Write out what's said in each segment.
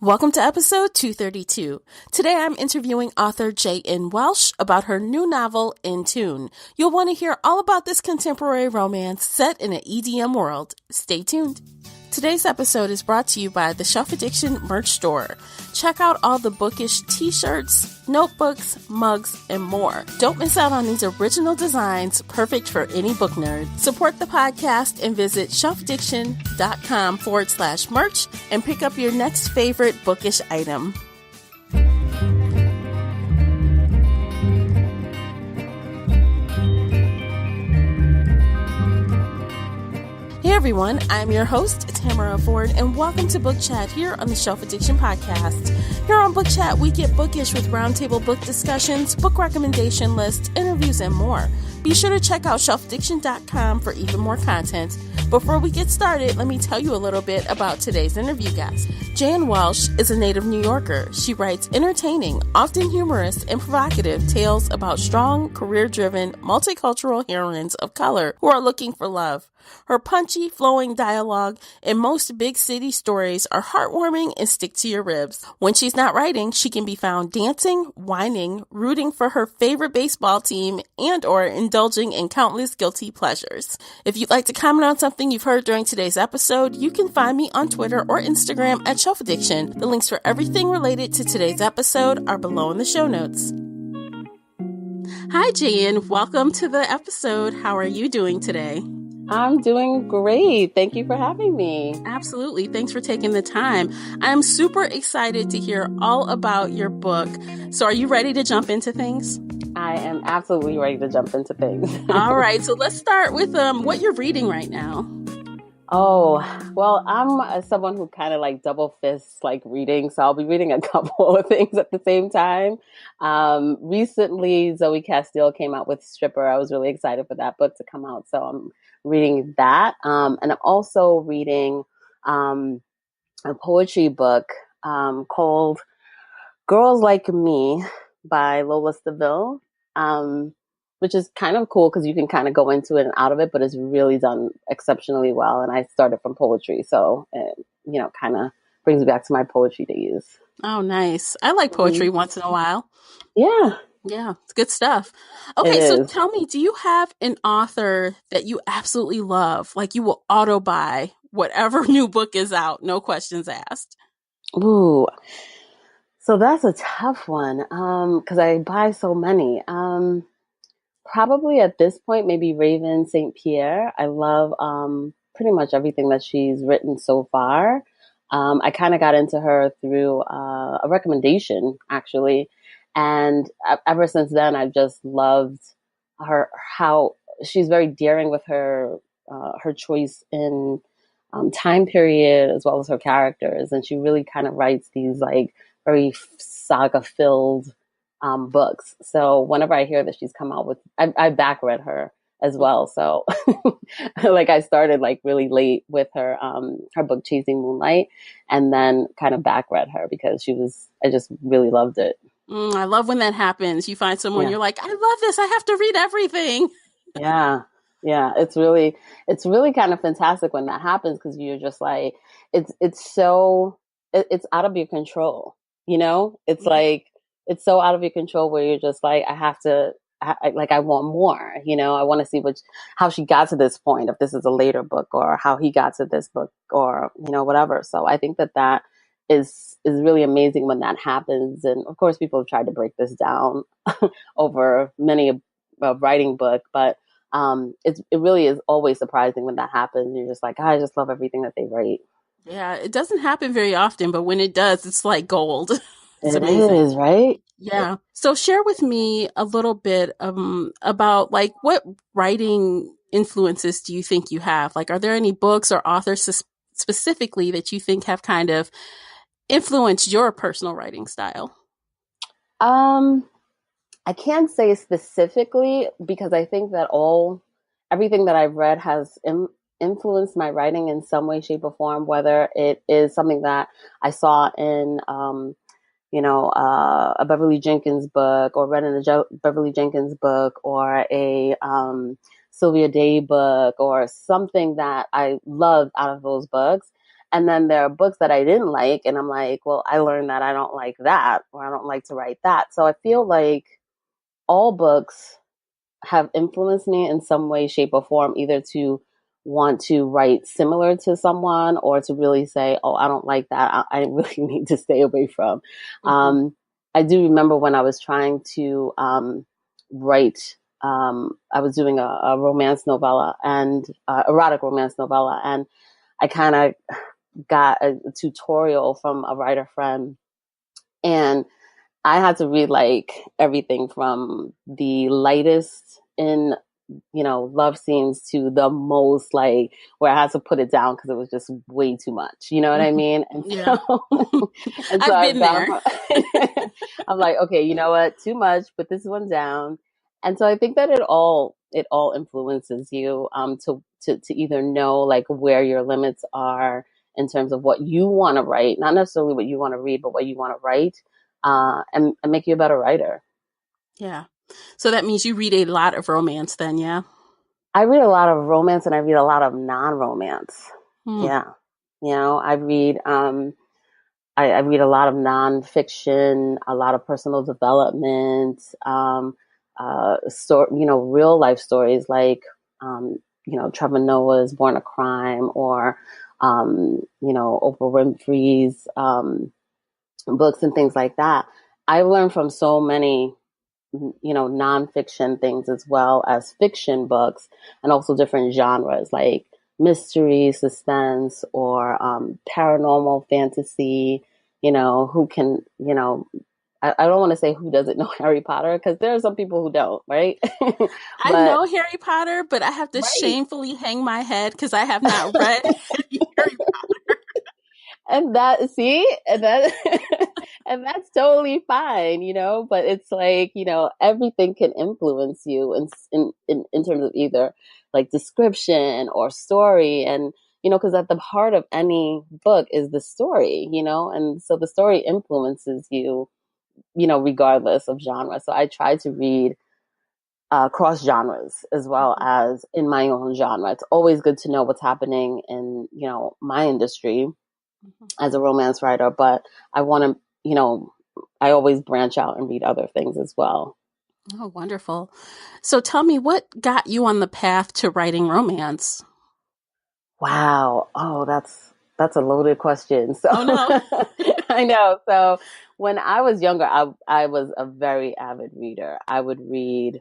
Welcome to episode 232. Today I'm interviewing author J.N. Welsh about her new novel, In Tune. You'll want to hear all about this contemporary romance set in an EDM world. Stay tuned. Today's episode is brought to you by the Shelf Addiction merch store. Check out all the bookish t-shirts, notebooks, mugs, and more. Don't miss out on these original designs, perfect for any book nerd. Support the podcast and visit shelfaddiction.com/merch and pick up your next favorite bookish item. Hey everyone, I'm your host, Tamara Ford, and welcome to Book Chat here on the Shelf Addiction Podcast. Here on Book Chat, we get bookish with roundtable book discussions, book recommendation lists, interviews, and more. Be sure to check out shelfaddiction.com for even more content. Before we get started, let me tell you a little bit about today's interview guest. Jan Welsh is a native New Yorker. She writes entertaining, often humorous, and provocative tales about strong, career-driven, multicultural heroines of color who are looking for love. Her punchy, flowing dialogue and most big city stories are heartwarming and stick to your ribs. When she's not writing, she can be found dancing, whining, rooting for her favorite baseball team, and or indulging in countless guilty pleasures. If you'd like to comment on something you've heard during today's episode, you can find me on Twitter or Instagram at Shelf Addiction. The links for everything related to today's episode are below in the show notes. Hi, Jan. Welcome to the episode. How are you doing today? I'm doing great. Thank you for having me. Absolutely. Thanks for taking the time. I'm super excited to hear all about your book. So are you ready to jump into things? I am absolutely ready to jump into things. All right. So let's start with what you're reading right now. Oh, well, I'm someone who kind of like double fists like reading. So I'll be reading a couple of things at the same time. Recently, Zoe Castile came out with Stripper. I was really excited for that book to come out. So I'm reading that. And I'm also reading a poetry book called Girls Like Me by Lola Staville, which is kind of cool because you can kind of go into it and out of it, but it's really done exceptionally well. And I started from poetry, so it, kind of brings me back to my poetry days. Oh, nice. I like poetry once in a while. Yeah. Yeah, it's good stuff. Okay, so tell me, do you have an author that you absolutely love? Like you will auto buy whatever new book is out, no questions asked. Ooh, so that's a tough one because I buy so many. Probably at this point, maybe Raven St. Pierre. I love pretty much everything that she's written so far. I kind of got into her through a recommendation, actually. And ever since then, I've just loved how she's very daring with her choice in time period as well as her characters. And she really kind of writes these like very saga-filled books. So whenever I hear that she's come out with, I back read her as well. So like I started like really late with her book Chasing Moonlight, and then kind of back read her because I just really loved it. I love when that happens. You find someone, you're like, I love this. I have to read everything. Yeah. It's really kind of fantastic when that happens because you're just like, it's out of your control. It's like, it's so out of your control where you're just like, I want more, I want to see how she got to this point, if this is a later book or how he got to this book or, whatever. So I think that is really amazing when that happens. And of course, people have tried to break this down over many a writing book, but it really is always surprising when that happens. You're just like, I just love everything that they write. Yeah, it doesn't happen very often, but when it does, it's like gold. It's it amazing. Is, right? Yeah. So share with me a little bit about like what writing influences do you think you have? Like, are there any books or authors specifically that you think have kind of influenced your personal writing style? I can't say specifically because I think that everything that I've read has influenced my writing in some way, shape, or form, whether it is something that I saw in, a Beverly Jenkins book or read in a Beverly Jenkins book or a Sylvia Day book or something that I loved out of those books. And then there are books that I didn't like, and I'm like, well, I learned that I don't like that, or I don't like to write that. So I feel like all books have influenced me in some way, shape, or form, either to want to write similar to someone or to really say, oh, I don't like that. I really need to stay away from. I do remember when I was trying to write, I was doing a romance novella and erotic romance novella. And I kind of got a tutorial from a writer friend, and I had to read like everything from the lightest in, love scenes to the most like where I had to put it down because it was just way too much. You know what I mean? And Yeah. so, and so I've I been there. I'm like, okay, you know what? Too much. Put this one down. And so I think that it all influences you to either know like where your limits are in terms of what you want to write, not necessarily what you want to read, but what you want to write, and make you a better writer. Yeah. So that means you read a lot of romance then, yeah? I read a lot of romance and I read a lot of non-romance. Hmm. Yeah. I read I read a lot of nonfiction, a lot of personal development, real life stories like Trevor Noah's Born a Crime, or Oprah Winfrey's books and things like that. I learned from so many nonfiction things as well as fiction books, and also different genres like mystery, suspense, or paranormal fantasy. Who can, I don't want to say who doesn't know Harry Potter, because there are some people who don't, right? I But know Harry Potter, but I have to right. shamefully hang my head because I have not read Harry Potter. And that, see, and that, and that's totally fine, but it's like, everything can influence you in terms of either like description or story. And, because at the heart of any book is the story, and so the story influences you, regardless of genre. So I try to read cross genres as well as in my own genre. It's always good to know what's happening in, my industry as a romance writer, but I want to, I always branch out and read other things as well. Oh, wonderful. So tell me, what got you on the path to writing romance? Wow. Oh, that's a loaded question. So Oh, no. I know. So when I was younger, I was a very avid reader. I would read.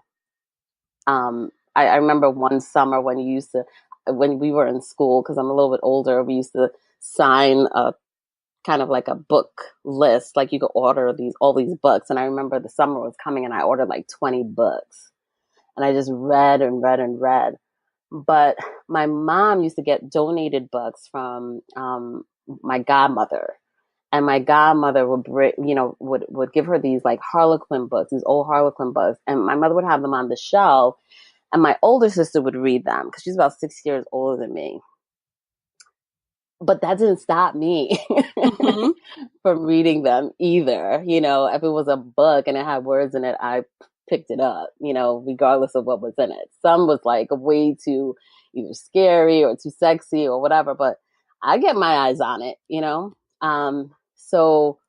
I remember one summer when we were in school, because I'm a little bit older, we used to sign a kind of like a book list. Like you could order all these books. And I remember the summer was coming and I ordered like 20 books. And I just read and read and read. But my mom used to get donated books from my godmother. And my godmother would give her these like Harlequin books, these old Harlequin books. And my mother would have them on the shelf. And my older sister would read them because she's about 6 years older than me. But that didn't stop me Mm-hmm. from reading them either. If it was a book and it had words in it, I picked it up, regardless of what was in it. Some was like way too either scary or too sexy or whatever, but I get my eyes on it. So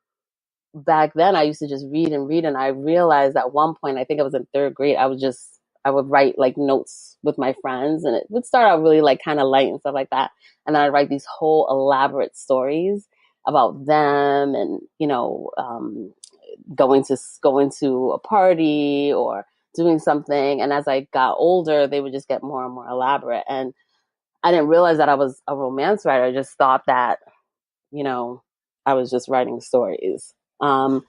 back then I used to just read and read. And I realized at one point, I think I was in third grade, I would write like notes with my friends, and it would start out really like kind of light and stuff like that. And then I'd write these whole elaborate stories about them and, going to a party or doing something. And as I got older, they would just get more and more elaborate. And I didn't realize that I was a romance writer. I just thought that, I was just writing stories. And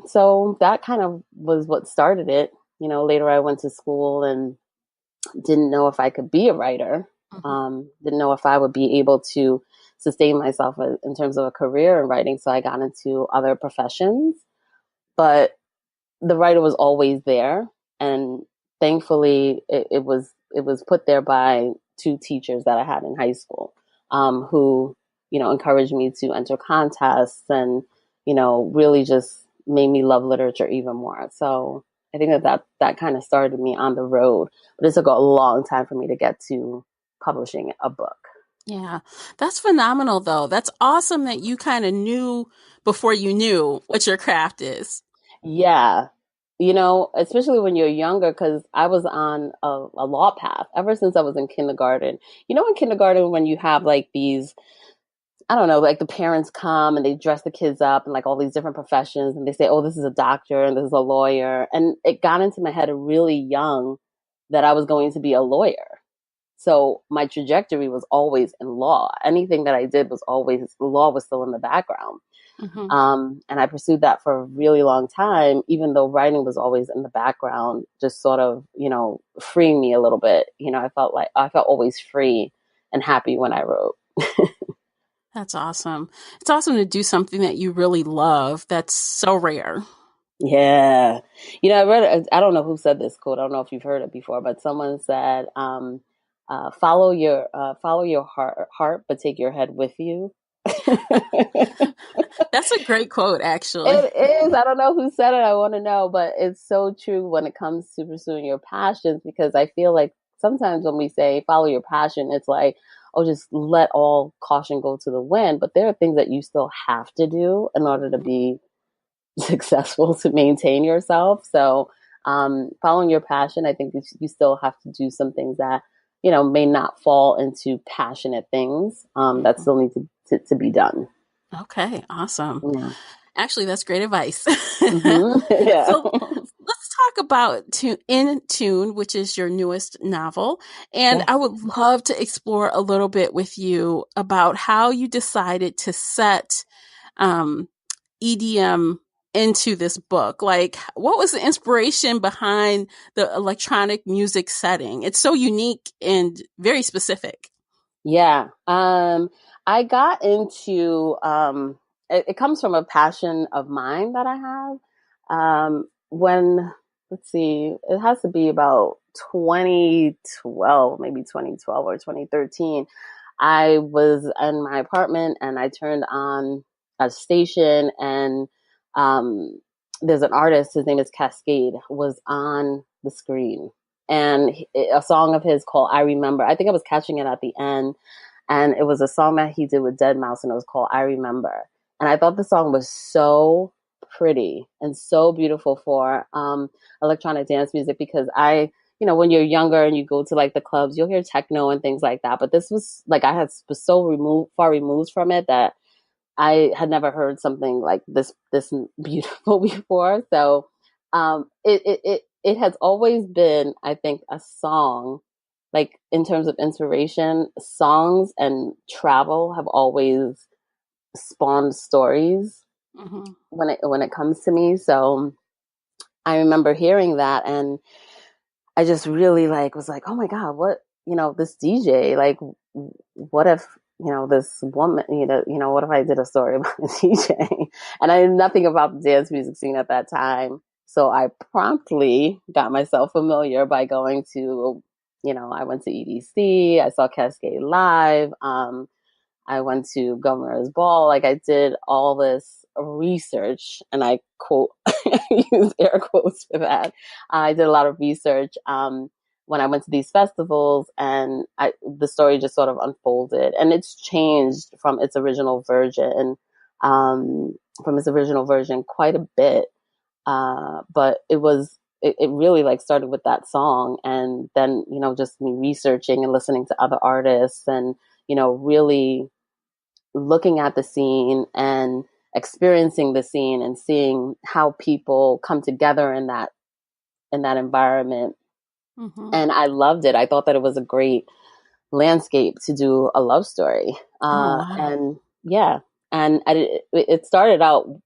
so that kind of was what started it. Later I went to school and didn't know if I could be a writer. Mm-hmm. Didn't know if I would be able to sustain myself in terms of a career in writing. So I got into other professions, but the writer was always there. And thankfully it was put there by two teachers that I had in high school, who, encouraged me to enter contests and, really just made me love literature even more. So I think that kind of started me on the road, but it took a long time for me to get to publishing a book. Yeah, that's phenomenal, though. That's awesome that you kind of knew before you knew what your craft is. Yeah. Especially when you're younger, because I was on a law path ever since I was in kindergarten. In kindergarten, when you have like these, I don't know, like the parents come and they dress the kids up in like all these different professions and they say, oh, this is a doctor and this is a lawyer. And it got into my head really young that I was going to be a lawyer. So my trajectory was always in law. Anything that I did was always, law was still in the background. Hmm. And I pursued that for a really long time, even though writing was always in the background, just sort of, freeing me a little bit. I felt always free and happy when I wrote. That's awesome. It's awesome to do something that you really love. That's so rare. Yeah. I read, I don't know who said this quote. I don't know if you've heard it before, but someone said, follow your heart, but take your head with you. That's a great quote, actually. It is. I don't know who said it. I want to know, but it's so true when it comes to pursuing your passions because I feel like sometimes when we say follow your passion, it's like, oh, just let all caution go to the wind. But there are things that you still have to do in order to be successful to maintain yourself. So, following your passion, I think you still have to do some things that, may not fall into passionate things that Mhm. still need to be done. Okay, awesome. Yeah. Actually, that's great advice. Yeah. So let's talk about In Tune, which is your newest novel. And Yes. I would love to explore a little bit with you about how you decided to set um, EDM into this book. Like, what was the inspiration behind the electronic music setting? It's so unique and very specific. Yeah. I got into it comes from a passion of mine that I have. When let's see, it has to be about 2012, maybe 2012 or 2013. I was in my apartment and I turned on a station and um there's an artist, his name is Cascade, was on the screen and a song of his called I Remember. I think I was catching it at the end, and it was a song that he did with Dead Mouse, and it was called I Remember. And I thought the song was so pretty and so beautiful for electronic dance music because when you're younger and you go to like the clubs, you'll hear techno and things like that. But this was like was so far removed from it that I had never heard something like this beautiful before. So it has always been, I think, a song. Like in terms of inspiration, songs and travel have always spawned stories Hmm. when it comes to me. So I remember hearing that and I just really was like, oh my God, what, this DJ, like, what if, this woman, what if I did a story about a DJ? And I knew nothing about the dance music scene at that time. So I promptly got myself familiar by going to, I went to EDC, I saw Cascade live. I went to Governor's Ball. Like I did all this research, and I quote use air quotes for that. I did a lot of research when I went to these festivals, and the story just sort of unfolded, and it's changed from its original version, um, quite a bit. But it really like started with that song, and then just me researching and listening to other artists, and really looking at the scene and experiencing the scene and seeing how people come together in that environment. Hmm. And I loved it. I thought that it was a great landscape to do a love story. Oh, wow. And yeah, and it started out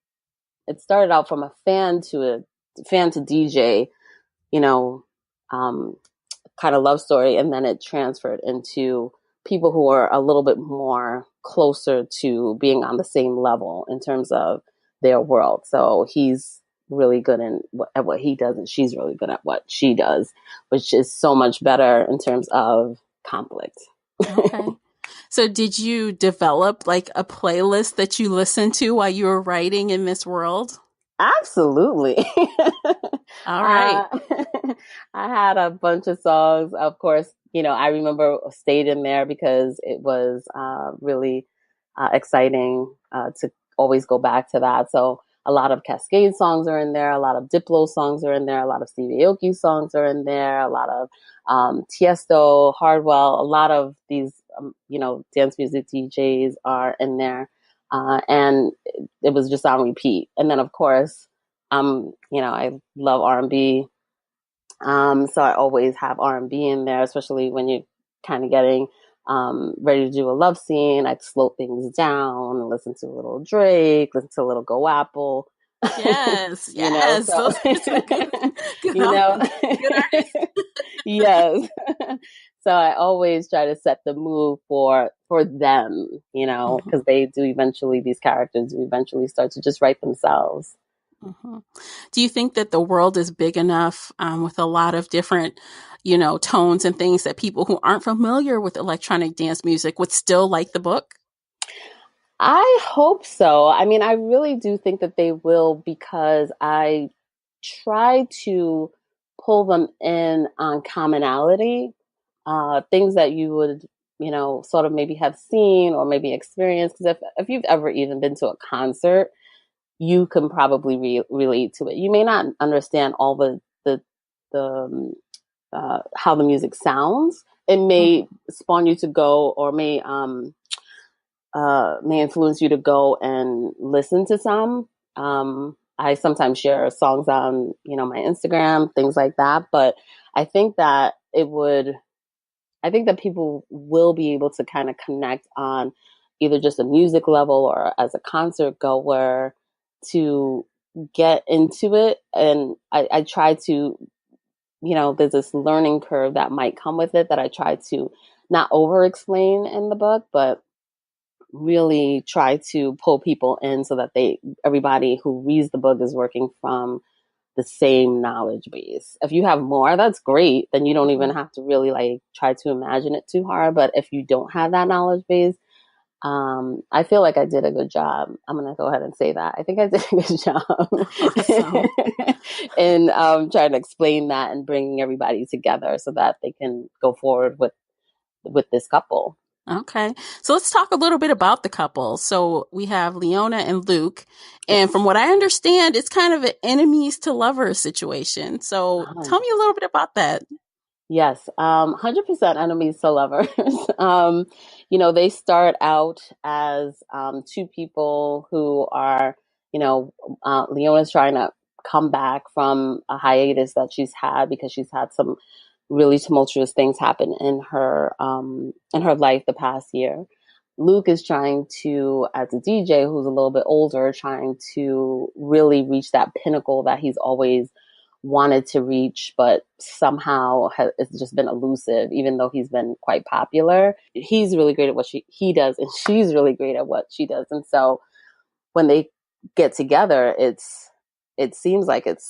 from a fan to DJ, you know, um, kind of love story, and then it transferred into people who are a little bit more closer to being on the same level in terms of their world. So he's really good at what he does, and she's really good at what she does, which is so much better in terms of conflict. Okay. So did you develop like a playlist that you listened to while you were writing in this world? Absolutely. All right. uh, I had a bunch of songs, of course, I remember stayed in there because it was really exciting to always go back to that. So a lot of Cascade songs are in there, a lot of Diplo songs are in there, a lot of Stevie Aoki songs are in there, a lot of Tiesto, Hardwell, a lot of these, dance music DJs are in there. And it was just on repeat. And then, of course, I love R&B. So I always have R&B in there, especially when you're kind of getting ready to do a love scene. I'd slow things down and listen to a little Drake, listen to a little Go Apple. Yes, So those are some good, good, you know, good artists. yes. So I always try to set the mood for them, because these characters do eventually start to just write themselves. Mm-hmm. Do you think that the world is big enough with a lot of different, tones and things that people who aren't familiar with electronic dance music would still like the book? I hope so. I mean, I really do think that they will, because I try to pull them in on commonality, things that you would, sort of maybe have seen or maybe experienced. Because if you've ever even been to a concert, you can probably relate to it. You may not understand all the how the music sounds. It may spawn you to go, or may influence you to go and listen to some. I sometimes share songs on, my Instagram, things like that. But I think that I think that people will be able to kind of connect on either just a music level or as a concert goer to get into it. And I try to, there's this learning curve that might come with it that I try to not over explain in the book, but really try to pull people in so that everybody who reads the book is working from the same knowledge base. If you have more, that's great. Then you don't even have to really try to imagine it too hard. But if you don't have that knowledge base, I feel like I did a good job. I'm going to go ahead and say that. I think I did a good job in trying to explain that and bringing everybody together so that they can go forward with this couple. Okay. So let's talk a little bit about the couple. So we have Leona and Luke. And from what I understand, it's kind of an enemies to lovers situation. So tell me a little bit about that. Yes, 100% enemies to lovers. They start out as two people who are, Leona's trying to come back from a hiatus that she's had because she's had some really tumultuous things happen in her life the past year. Luke is trying to, as a DJ who's a little bit older, trying to really reach that pinnacle that he's always wanted to reach, but somehow it's just been elusive, even though he's been quite popular. He's really great at what he does, and she's really great at what she does. And so when they get together, it seems like it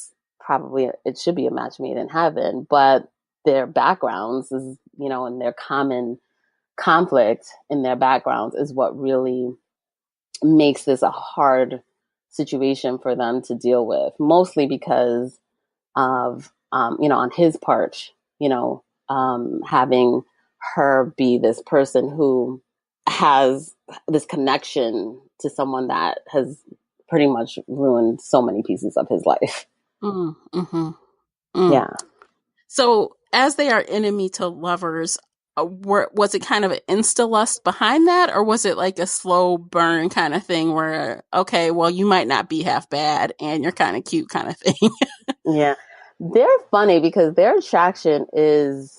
should be a match made in heaven, but their backgrounds is, and their common conflict in their backgrounds is what really makes this a hard situation for them to deal with, mostly because of, on his part, having her be this person who has this connection to someone that has pretty much ruined so many pieces of his life. Yeah. So as they are enemy to lovers, was it kind of an insta lust behind that, or was it like a slow burn kind of thing where, okay, well, you might not be half bad and you're kind of cute kind of thing? Yeah. They're funny because their attraction is,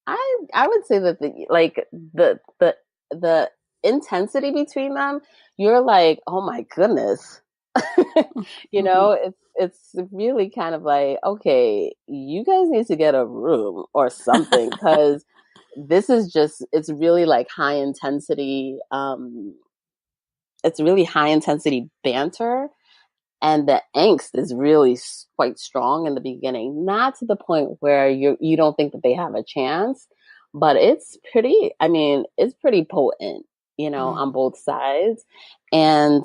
I would say that the intensity between them, you're like, oh my goodness. It's really kind of like, okay, you guys need to get a room or something, because this is just, it's really like high intensity. It's really high intensity banter. And the angst is really quite strong in the beginning, not to the point where you don't think that they have a chance, but it's pretty potent, on both sides. And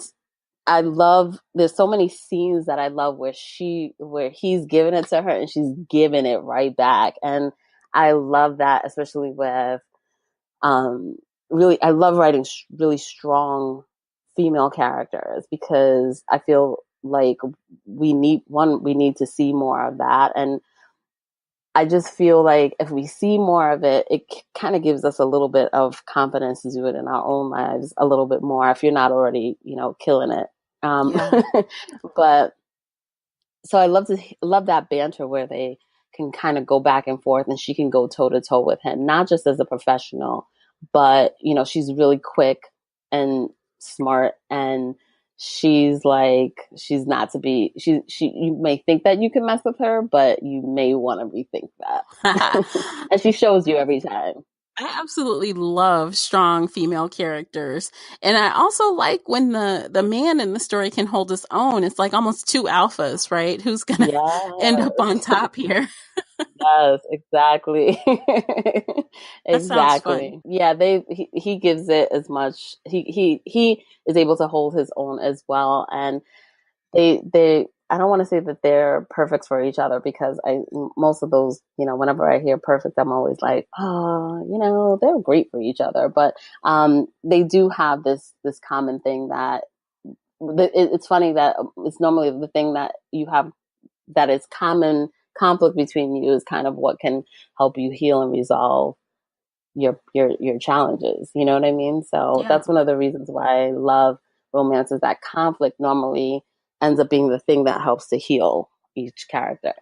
there's so many scenes that I love where he's giving it to her and she's giving it right back. And I love that, especially with really, I love writing really strong female characters because I feel like we need to see more of that. And I just feel like if we see more of it, it kind of gives us a little bit of confidence to do it in our own lives a little bit more if you're not already, killing it. Um, Yeah. but so I love that banter where they can kind of go back and forth and she can go toe to toe with him, not just as a professional, but she's really quick and smart and she's not to be she you may think that you can mess with her, but you may want to rethink that. And she shows you every time. I absolutely love strong female characters. And I also like when the man in the story can hold his own. It's like almost two alphas, right? Who's gonna end up on Yes. top here? Yes, exactly. That sounds fun. Exactly. Yeah, he gives it as much. He is able to hold his own as well, and they I don't want to say that they're perfect for each other because I most of those, whenever I hear perfect, I'm always like, oh, they're great for each other, but they do have this common thing that it's funny that it's normally the thing that you have that is common conflict between you is kind of what can help you heal and resolve your challenges. You know what I mean? So Yeah. that's one of the reasons why I love romance is that conflict normally ends up being the thing that helps to heal each character.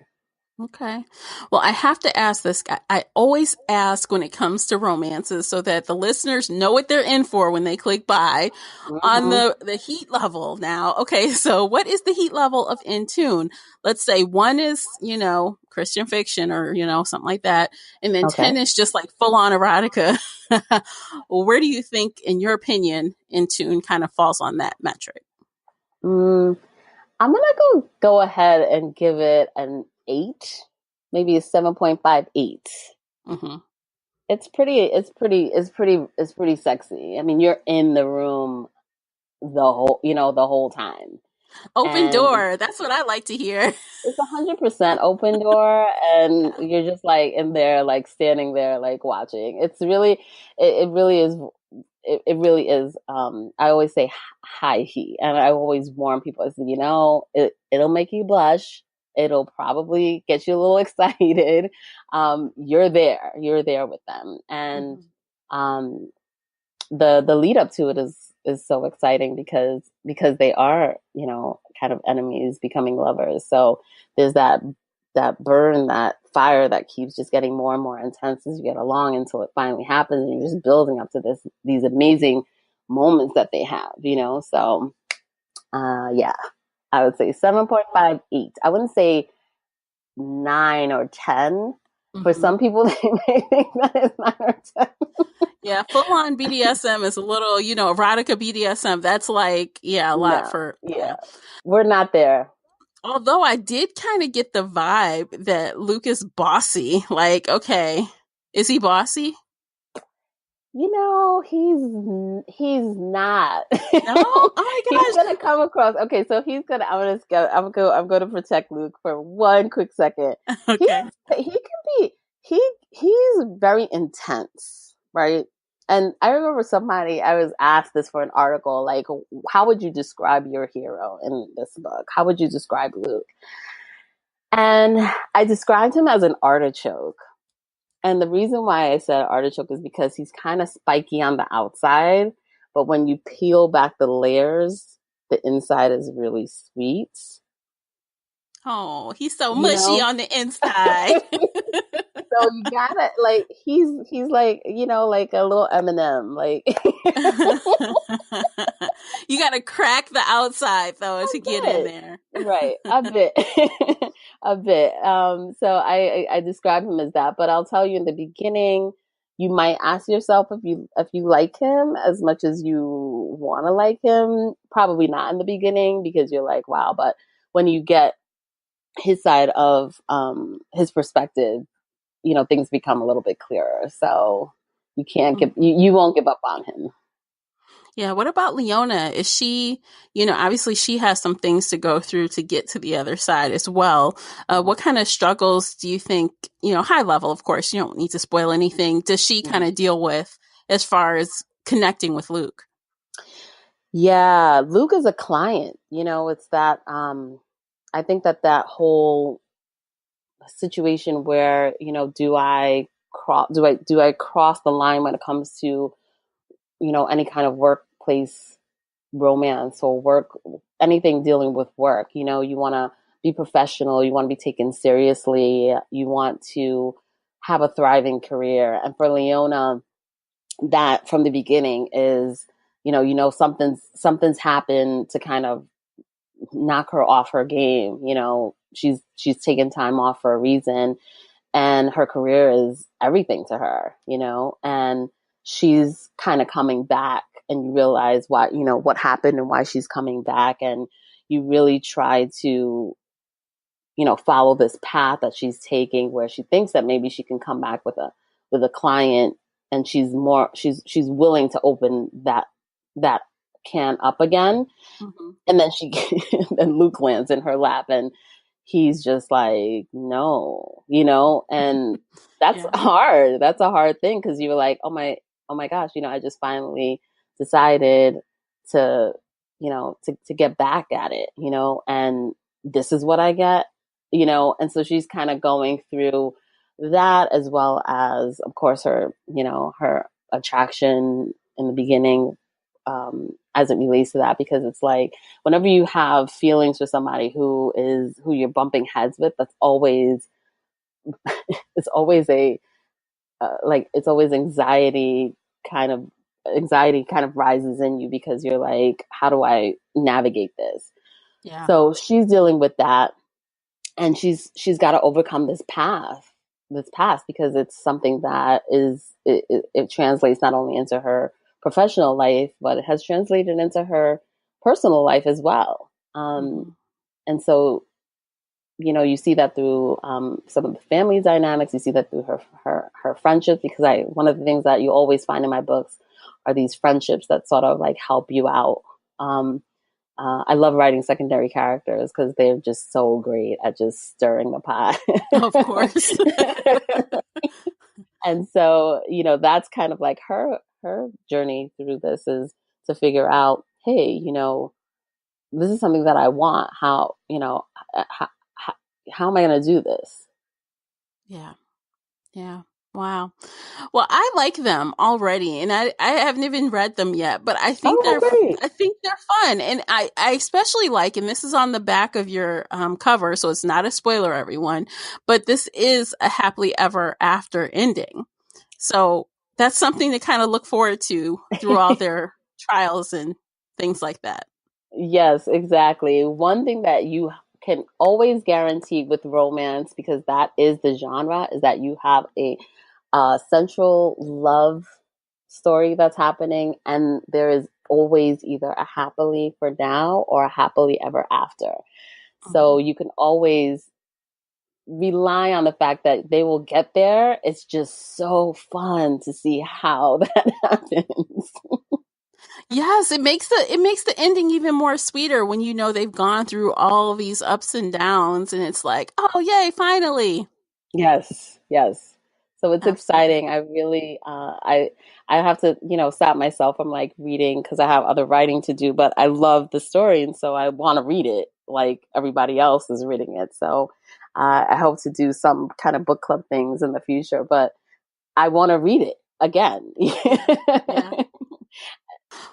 Okay. Well, I have to ask this. I always ask when it comes to romances so that the listeners know what they're in for when they click buy on Hmm. the heat level now. Okay. So what is the heat level of In Tune? Let's say one is, Christian fiction or, something like that. And then Okay. 10 is just like full on erotica. Well, where do you think, in your opinion, In Tune kind of falls on that metric? Mm, I'm gonna go ahead and give it an 8, maybe a 7.58. Hmm. It's pretty sexy. I mean, you're in the room the whole time. Open And door. That's what I like to hear. it's 100% open door, and you're just like in there, like standing there, like watching. It really is. It really is. I always say high heat, and I always warn people. I said, it'll make you blush. It'll probably get you a little excited. You're there with them, and Mhm. um, the lead up to it is so exciting because they are kind of enemies becoming lovers. So there's that burn, that fire that keeps just getting more and more intense as you get along until it finally happens, and you're just building up to these amazing moments that they have. So yeah, I would say 7.58. I wouldn't say 9 or 10. For Mhm. some people, they may think that is 9 or 10. Yeah, full on BDSM is a little, erotica BDSM. That's like, yeah, a lot No, for, yeah, yeah. we're not there. Although I did kind of get the vibe that Luke is bossy. Like, okay, is he bossy? He's not. No? Oh my He's gosh. gonna come across. Okay, so he's gonna. I'm gonna protect Luke for one quick second. He Okay. he can be. He's very intense, right? And I remember somebody. I was asked this for an article, like, how would you describe your hero in this book? How would you describe Luke? And I described him as an artichoke. And the reason why I said artichoke is because he's kind of spiky on the outside, but when you peel back the layers, the inside is really sweet. Oh, he's so You mushy know? on the inside. So you gotta like he's like, like a little M&M, like You got to crack the outside though to get in bit. there. Right. A bit. A bit. So I describe him as that, but I'll tell you in the beginning, you might ask yourself if you like him as much as you want to like him. Probably not in the beginning because you're like, wow, but when you get his side of his perspective, things become a little bit clearer. So you can't give Mhm. you won't give up on him. Yeah. What about Leona? Is she, obviously she has some things to go through to get to the other side as well. What kind of struggles do you think, high level, of course, you don't need to spoil anything, does she kind of deal with as far as connecting with Luke? Yeah, Luke is a client. It's that I think that whole situation where, do I cross the line when it comes to, any kind of workplace romance or work, anything dealing with work. You want to be professional, you want to be taken seriously, you want to have a thriving career. And for Leona, that from the beginning is, something's happened to kind of knock her off her game. She's taken time off for a reason, and her career is everything to her, and she's kind of coming back, and you realize what happened and why she's coming back. And you really try to, follow this path that she's taking, where she thinks that maybe she can come back with a client, and she's willing to open that can up again. Mm-hmm. And then then Luke lands in her lap, and he's just like, no, and that's Yeah. hard. That's a hard thing, because you were like, oh my gosh, I just finally decided to, to get back at it, and this is what I get, and so she's kind of going through that, as well as, of course, her attraction in the beginning, as it relates to that, because it's like, whenever you have feelings for somebody who you're bumping heads with, that's always it's always it's always anxiety kind of rises in you, because you're like, how do I navigate this? Yeah. So she's dealing with that, and she's got to overcome this past, because it's something that it translates not only into her professional life, but it has translated into her personal life as well. Mm-hmm. And so, you see that through some of the family dynamics. You see that through her friendships, because one of the things that you always find in my books are these friendships that sort of like help you out. I love writing secondary characters, because they're just so great at just stirring the pot. Of course. And so, that's kind of like her journey through this, is to figure out, hey, this is something that I want. How am I going to do this? Yeah. Yeah. Wow. Well, I like them already, and I haven't even read them yet, but Oh, great. I think they're fun, and I especially like, and this is on the back of your cover, so it's not a spoiler, everyone, but this is a happily ever after ending, so that's something to kind of look forward to through all their trials and things like that. Yes, exactly. One thing that you can always guarantee with romance, because that is the genre, is that you have a central love story that's happening, and there is always either a happily for now or a happily ever after. So Mhm. you can always rely on the fact that they will get there. It's just so fun to see how that happens. Yes, it makes the ending even more sweeter when you know they've gone through all these ups and downs, and it's like, oh yay, finally. Yes, yes. So it's Absolutely. exciting. I really, I have to, stop myself from like reading, because I have other writing to do, but I love the story, and so I want to read it like everybody else is reading it. So I hope to do some kind of book club things in the future, but I want to read it again. Yeah. Yeah.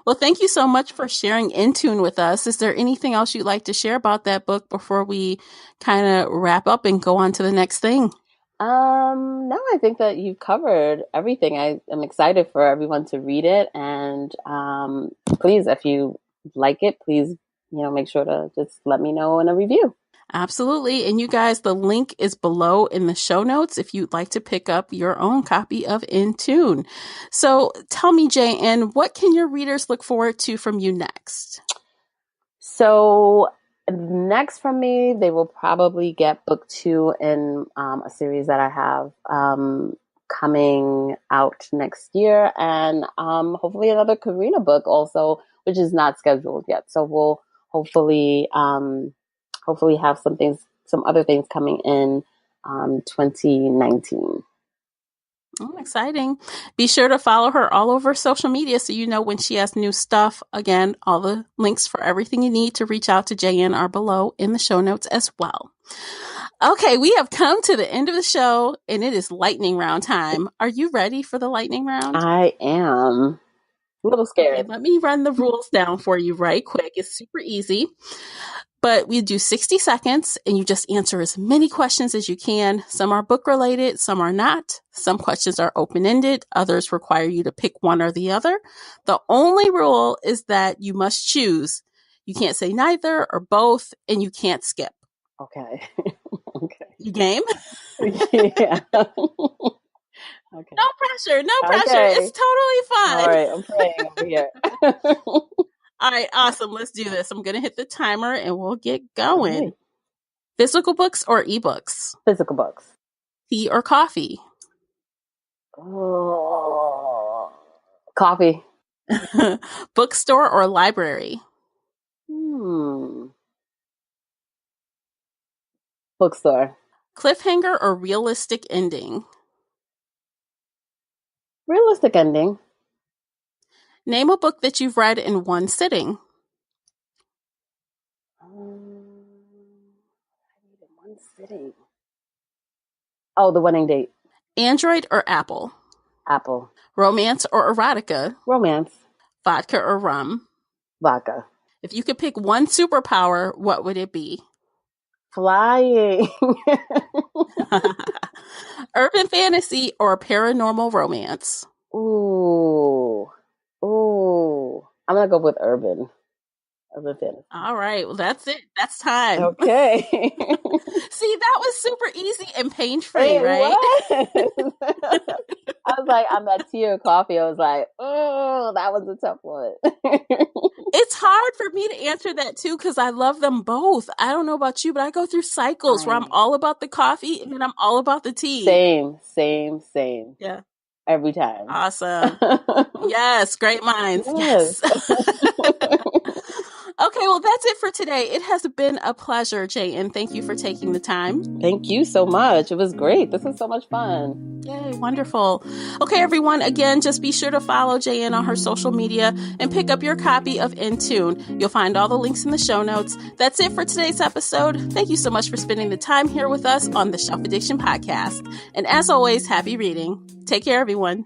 Well, thank you so much for sharing Intune with us. Is there anything else you'd like to share about that book before we kind of wrap up and go on to the next thing? No, I think that you've covered everything. I am excited for everyone to read it, and please, if you like it, please, make sure to just let me know in a review. Absolutely. And you guys, the link is below in the show notes if you'd like to pick up your own copy of Intune. So tell me, Jay, what can your readers look forward to from you next? So next from me, they will probably get book 2 in a series that I have coming out next year, and hopefully another Karina book also, which is not scheduled yet. So we'll hopefully have some other things coming in 2019. Oh, exciting. Be sure to follow her all over social media so you know when she has new stuff. Again, all the links for everything you need to reach out to JN are below in the show notes as well. Okay, we have come to the end of the show, and it is lightning round time. Are you ready for the lightning round? I am. A little scared. Okay, let me run the rules down for you right quick. It's super easy. But we do 60 seconds, and you just answer as many questions as you can. Some are book-related, some are not. Some questions are open-ended. Others require you to pick one or the other. The only rule is that you must choose. You can't say neither or both, and you can't skip. Okay. Okay. You game? Yeah. Okay. No pressure. No pressure. Okay. It's totally fine. All right. I'm praying over here. All right. Awesome. Let's do this. I'm going to hit the timer and we'll get going. Right. Physical books or ebooks? Physical books. Tea or coffee? Oh, coffee. Bookstore or library? Bookstore. Cliffhanger or realistic ending? Realistic ending. Name a book that you've read in one sitting. One sitting. Oh, The Wedding Date. Android or Apple? Apple. Romance or erotica? Romance. Vodka or rum? Vodka. If you could pick one superpower, what would it be? Flying. Urban fantasy or paranormal romance? Ooh. I'm going to go with urban fantasy. All right. Well, that's it. That's time. Okay. See, that was super easy and pain-free, right? I was like, on that tea or coffee, I was like, oh, that was a tough one. It's hard for me to answer that too because I love them both. I don't know about you, but I go through cycles where I'm all about the coffee and then I'm all about the tea. Same. Yeah. Every time. Awesome. Yes, great minds. Yes. Okay, well, that's it for today. It has been a pleasure, Jay, and thank you for taking the time. Thank you so much. It was great. This was so much fun. Yay, wonderful. Okay, everyone, again, just be sure to follow JN on her social media and pick up your copy of In Tune. You'll find all the links in the show notes. That's it for today's episode. Thank you so much for spending the time here with us on the Shelf Addiction Podcast. And as always, happy reading. Take care, everyone.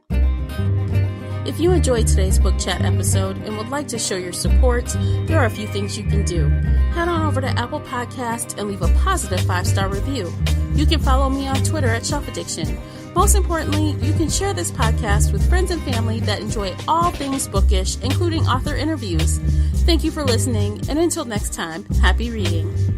If you enjoyed today's book chat episode and would like to show your support, there are a few things you can do. Head on over to Apple Podcast and leave a positive 5-star review. You can follow me on Twitter at Shelf Addiction. Most importantly, you can share this podcast with friends and family that enjoy all things bookish, including author interviews. Thank you for listening, and until next time, happy reading.